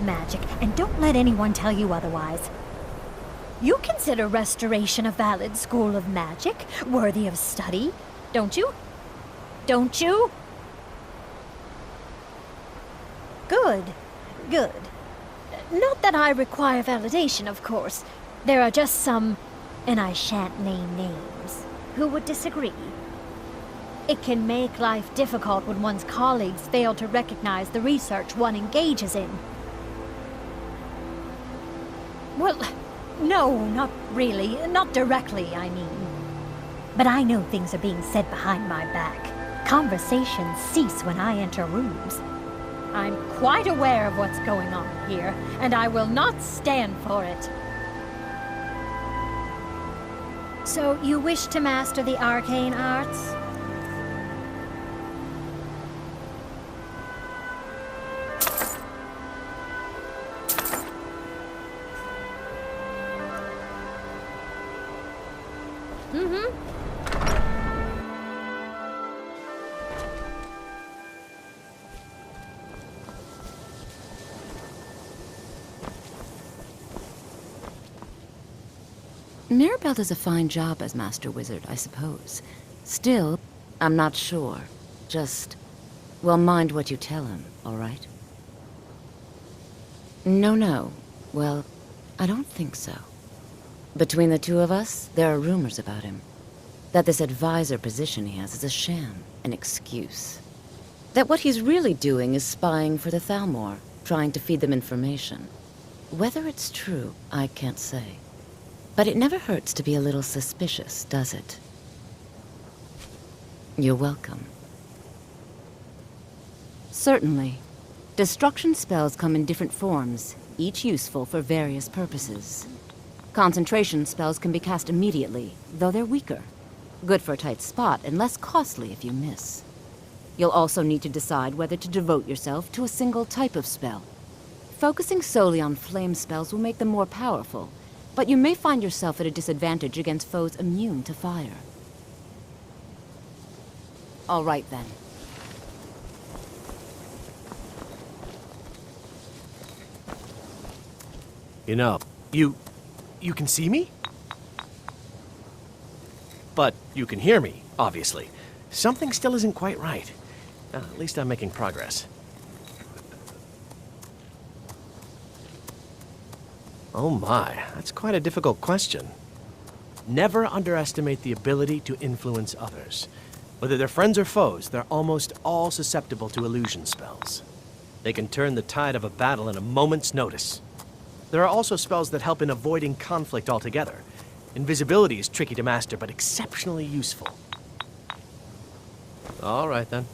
magic, and don't let anyone tell you otherwise. You consider Restoration a valid school of magic, worthy of study, don't you? Don't you? Good. Good. Not that I require validation, of course. There are just some, and I shan't name names, who would disagree. It can make life difficult when one's colleagues fail to recognize the research one engages in. Well, no, not really. Not directly, I mean. But I know things are being said behind my back. Conversations cease when I enter rooms. I'm quite aware of what's going on here, and I will not stand for it. So, you wish to master the arcane arts? Mirabelle does a fine job as Master Wizard, I suppose. Still, I'm not sure. Just, well, mind what you tell him, all right? No. Well, I don't think so. Between the two of us, there are rumors about him. That this advisor position he has is a sham, an excuse. That what he's really doing is spying for the Thalmor, trying to feed them information. Whether it's true, I can't say. But it never hurts to be a little suspicious, does it? You're welcome. Certainly. Destruction spells come in different forms, each useful for various purposes. Concentration spells can be cast immediately, though they're weaker. Good for a tight spot, and less costly if you miss. You'll also need to decide whether to devote yourself to a single type of spell. Focusing solely on flame spells will make them more powerful, but you may find yourself at a disadvantage against foes immune to fire. All right, then. You know, you can see me? But you can hear me, obviously. Something still isn't quite right. At least I'm making progress. Oh my, that's quite a difficult question. Never underestimate the ability to influence others. Whether they're friends or foes, they're almost all susceptible to illusion spells. They can turn the tide of a battle in a moment's notice. There are also spells that help in avoiding conflict altogether. Invisibility is tricky to master, but exceptionally useful. All right, then.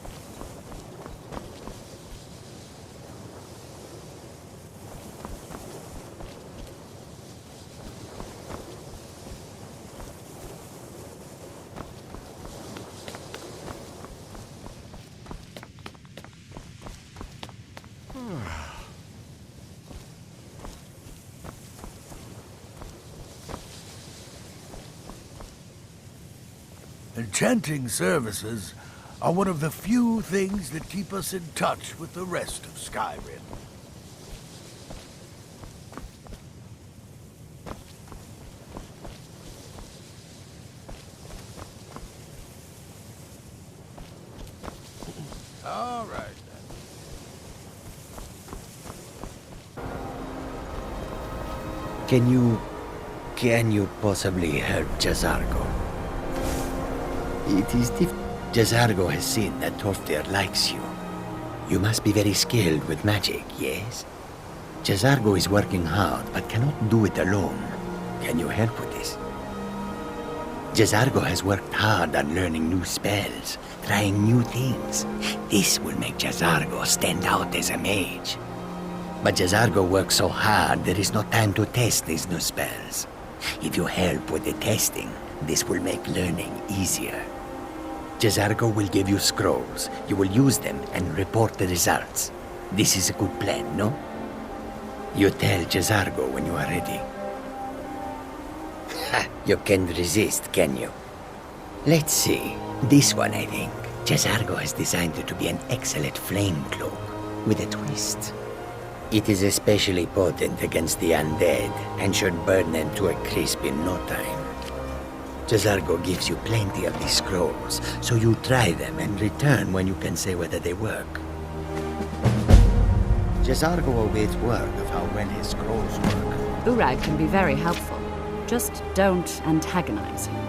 Enchanting services are one of the few things that keep us in touch with the rest of Skyrim. All right, then. Can you possibly help Jazargo? It is Jazargo has seen that Toftir likes you. You must be very skilled with magic, yes? Jazargo is working hard, but cannot do it alone. Can you help with this? Jazargo has worked hard on learning new spells, trying new things. This will make Jazargo stand out as a mage. But Jazargo works so hard, there is no time to test these new spells. If you help with the testing, this will make learning easier. Jazargo will give you scrolls. You will use them and report the results. This is a good plan, no? You tell Jazargo when you are ready. Ha! You can't resist, can you? Let's see. This one, I think. Jazargo has designed it to be an excellent flame cloak with a twist. It is especially potent against the undead, and should burn them to a crisp in no time. Jazargo gives you plenty of these scrolls, so you try them and return when you can say whether they work. Jazargo awaits word of how well his scrolls work. Urag can be very helpful. Just don't antagonize him.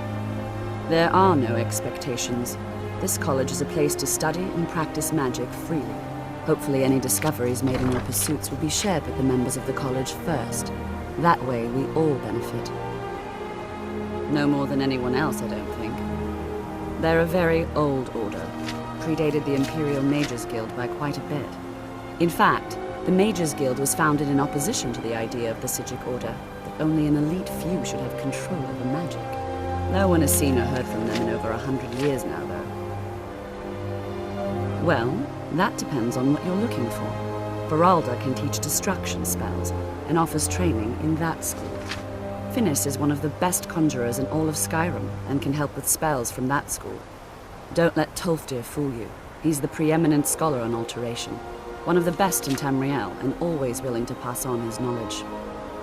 There are no expectations. This college is a place to study and practice magic freely. Hopefully any discoveries made in your pursuits will be shared with the members of the college first. That way we all benefit. No more than anyone else, I don't think. They're a very old order. Predated the Imperial Mages Guild by quite a bit. In fact, the Mages Guild was founded in opposition to the idea of the Psijic Order, that only an elite few should have control over magic. No one has seen or heard from them in over 100 years now, though. Well, that depends on what you're looking for. Beralda can teach destruction spells, and offers training in that school. Finis is one of the best conjurers in all of Skyrim, and can help with spells from that school. Don't let Tolfdir fool you. He's the preeminent scholar on alteration. One of the best in Tamriel, and always willing to pass on his knowledge.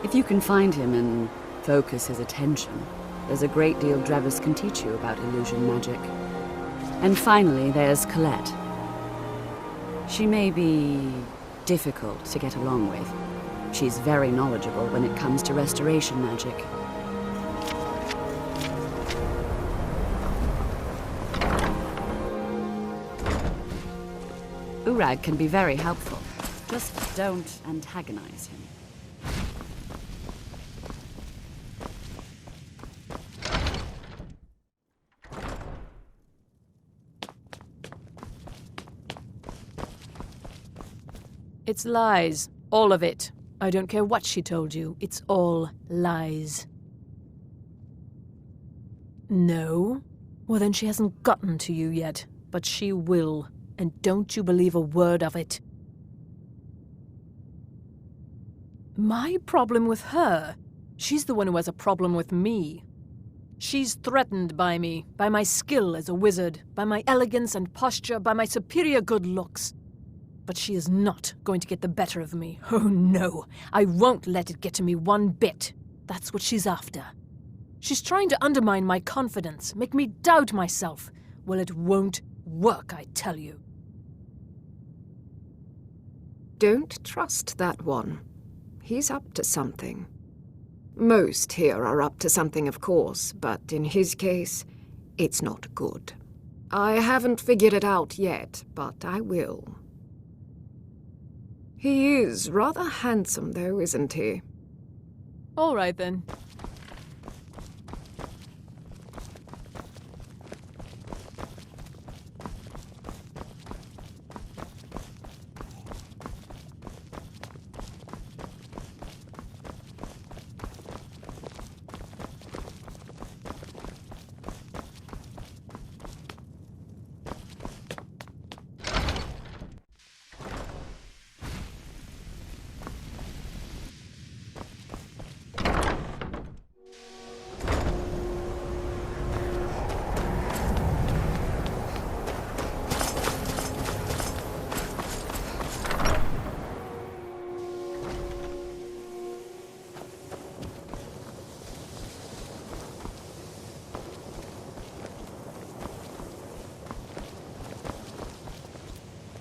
If you can find him and focus his attention, there's a great deal Drevis can teach you about illusion magic. And finally, there's Colette. She may be difficult to get along with. She's very knowledgeable when it comes to restoration magic. Urag can be very helpful. Just don't antagonize him. It's lies. All of it. I don't care what she told you. It's all lies. No? Well, then she hasn't gotten to you yet. But she will. And don't you believe a word of it. My problem with her? She's the one who has a problem with me. She's threatened by me, by my skill as a wizard, by my elegance and posture, by my superior good looks. But she is not going to get the better of me. Oh no, I won't let it get to me one bit. That's what she's after. She's trying to undermine my confidence, make me doubt myself. Well, it won't work, I tell you. Don't trust that one. He's up to something. Most here are up to something, of course, but in his case, it's not good. I haven't figured it out yet, but I will. He is rather handsome, though, isn't he? All right, then.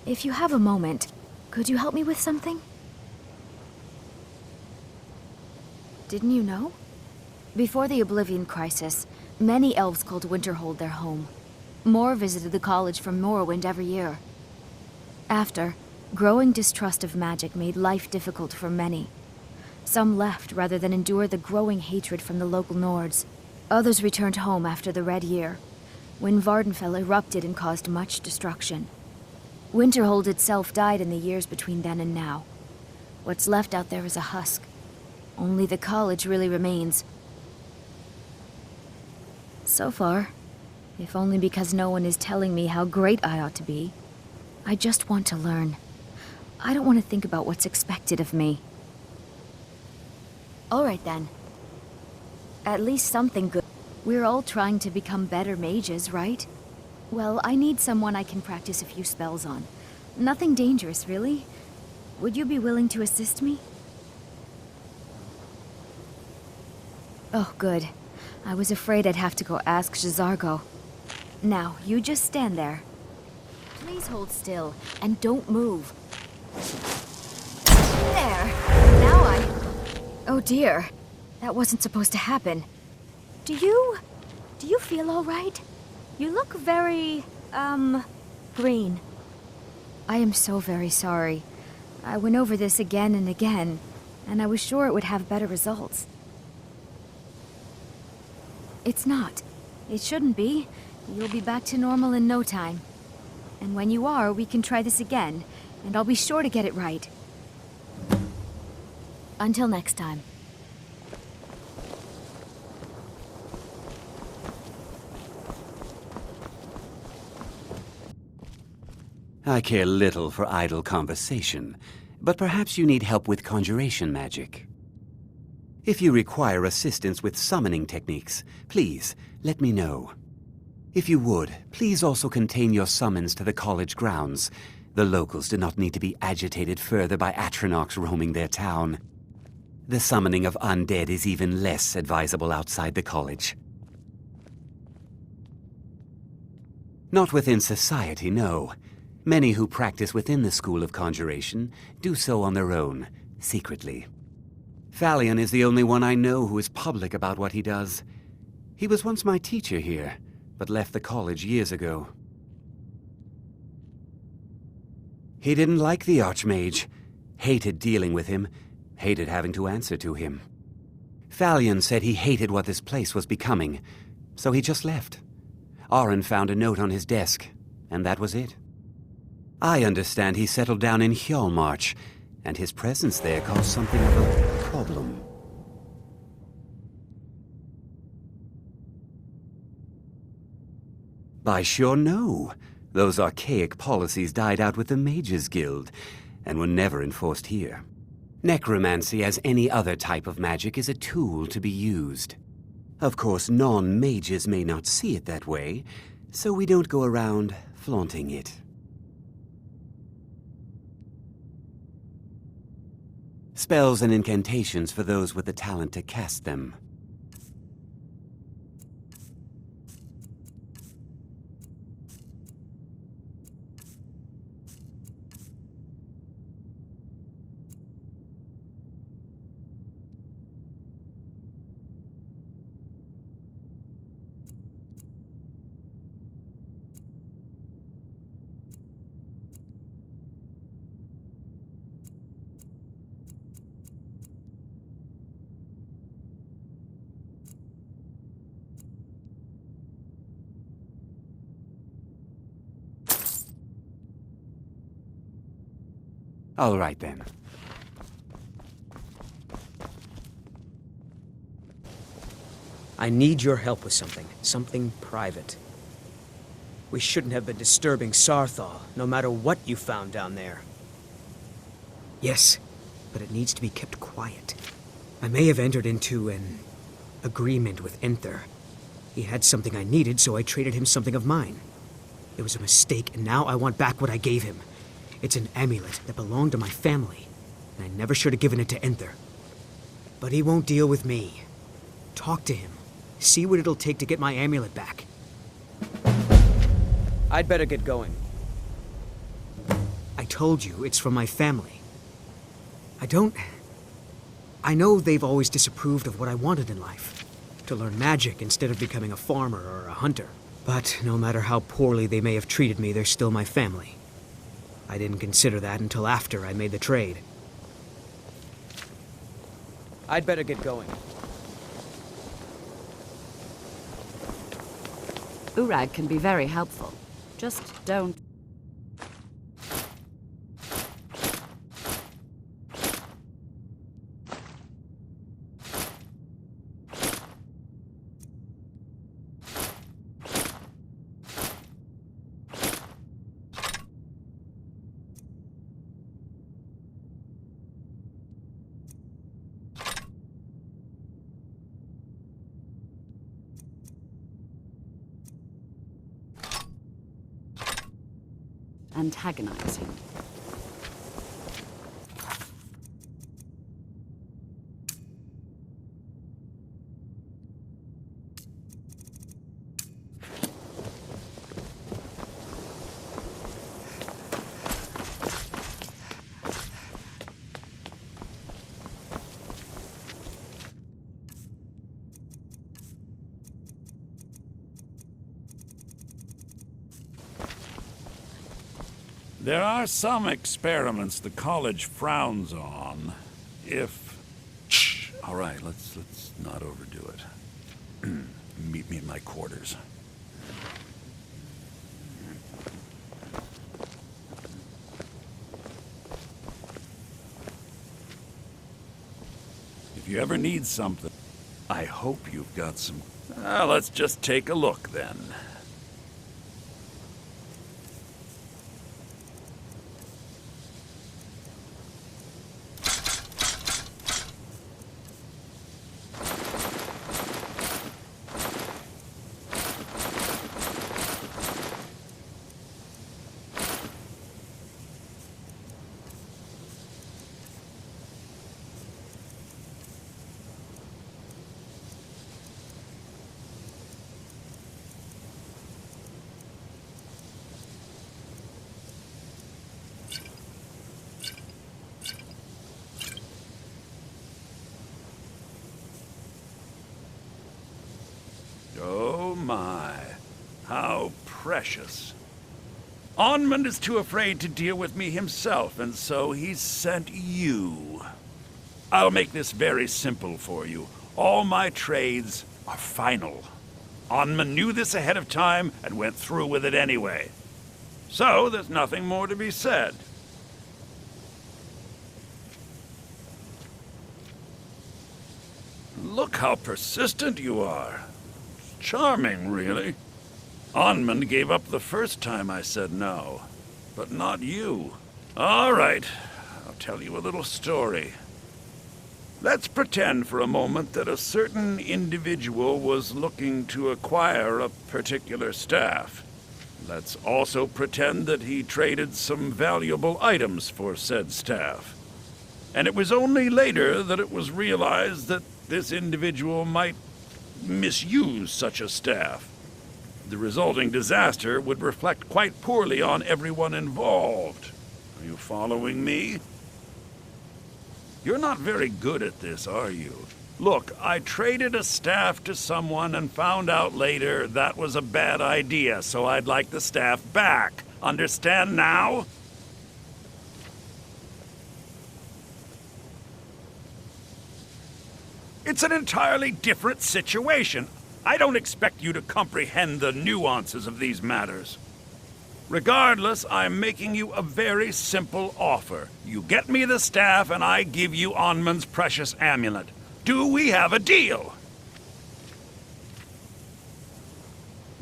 If you have a moment, could you help me with something? Didn't you know? Before the Oblivion Crisis, many elves called Winterhold their home. More visited the college from Morrowind every year. After, growing distrust of magic made life difficult for many. Some left rather than endure the growing hatred from the local Nords. Others returned home after the Red Year, when Vardenfell erupted and caused much destruction. Winterhold itself died in the years between then and now. What's left out there is a husk. Only the college really remains. So far, if only because no one is telling me how great I ought to be, I just want to learn. I don't want to think about what's expected of me. All right then. At least something good. We're all trying to become better mages, right? Well, I need someone I can practice a few spells on. Nothing dangerous, really. Would you be willing to assist me? Oh, good. I was afraid I'd have to go ask J'zargo. Now, you just stand there. Please hold still, and don't move. There! Now Oh dear. That wasn't supposed to happen. Do you feel all right? You look very, green. I am so very sorry. I went over this again and again, and I was sure it would have better results. It's not. It shouldn't be. You'll be back to normal in no time. And when you are, we can try this again, and I'll be sure to get it right. Until next time. I care little for idle conversation, but perhaps you need help with conjuration magic. If you require assistance with summoning techniques, please let me know. If you would, please also contain your summons to the college grounds. The locals do not need to be agitated further by Atronachs roaming their town. The summoning of undead is even less advisable outside the college. Not within society, no. Many who practice within the School of Conjuration do so on their own, secretly. Phalion is the only one I know who is public about what he does. He was once my teacher here, but left the college years ago. He didn't like the Archmage, hated dealing with him, hated having to answer to him. Phalion said he hated what this place was becoming, so he just left. Arin found a note on his desk, and that was it. I understand he settled down in Hjalmarch, and his presence there caused something of a problem. I sure know. Those archaic policies died out with the Mages Guild, and were never enforced here. Necromancy, as any other type of magic, is a tool to be used. Of course, non-mages may not see it that way, so we don't go around flaunting it. Spells and incantations for those with the talent to cast them. All right, then. I need your help with something private. We shouldn't have been disturbing Sarthal, no matter what you found down there. Yes, but it needs to be kept quiet. I may have entered into an agreement with Enther. He had something I needed, so I traded him something of mine. It was a mistake, and now I want back what I gave him. It's an amulet that belonged to my family, and I never should have given it to Enther. But he won't deal with me. Talk to him. See what it'll take to get my amulet back. I'd better get going. I told you, it's from my family. I know they've always disapproved of what I wanted in life. To learn magic instead of becoming a farmer or a hunter. But no matter how poorly they may have treated me, they're still my family. I didn't consider that until after I made the trade. I'd better get going. Urag can be very helpful. Just don't... antagonizing. There are some experiments the college frowns on. If... Shh! All right, let's not overdo it. Meet me in my quarters. If you ever need something, I hope you've got some... let's just take a look then. Oh my, how precious. Onmund is too afraid to deal with me himself, and so he's sent you. I'll make this very simple for you. All my trades are final. Onmund knew this ahead of time and went through with it anyway. So there's nothing more to be said. Look how persistent you are. Charming, really. Onmund gave up the first time I said no, but not you. All right, I'll tell you a little story. Let's pretend for a moment that a certain individual was looking to acquire a particular staff. Let's also pretend that he traded some valuable items for said staff. And it was only later that it was realized that this individual might misuse such a staff. The resulting disaster would reflect quite poorly on everyone involved. Are you following me? You're not very good at this, are you? Look, I traded a staff to someone and found out later that was a bad idea, so I'd like the staff back. Understand now? It's an entirely different situation. I don't expect you to comprehend the nuances of these matters. Regardless, I'm making you a very simple offer. You get me the staff, and I give you Onmund's precious amulet. Do we have a deal?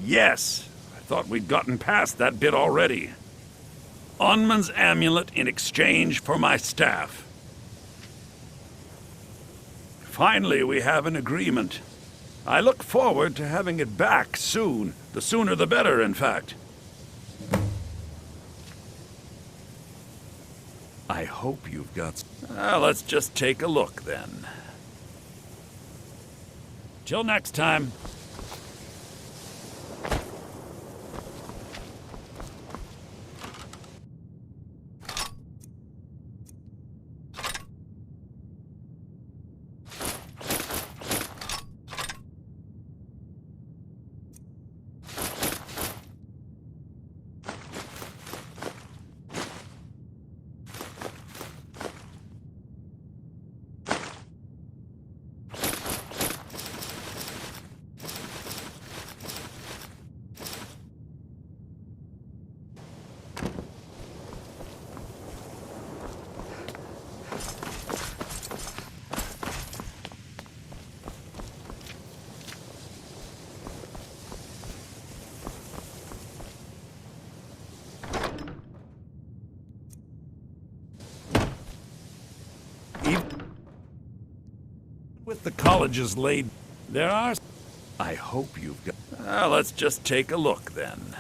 Yes. I thought we'd gotten past that bit already. Onmund's amulet in exchange for my staff. Finally, we have an agreement. I look forward to having it back soon. The sooner the better, in fact. I hope you've got... let's just take a look, then. Till next time. With the colleges laid, there are... I hope you've got... let's just take a look, then.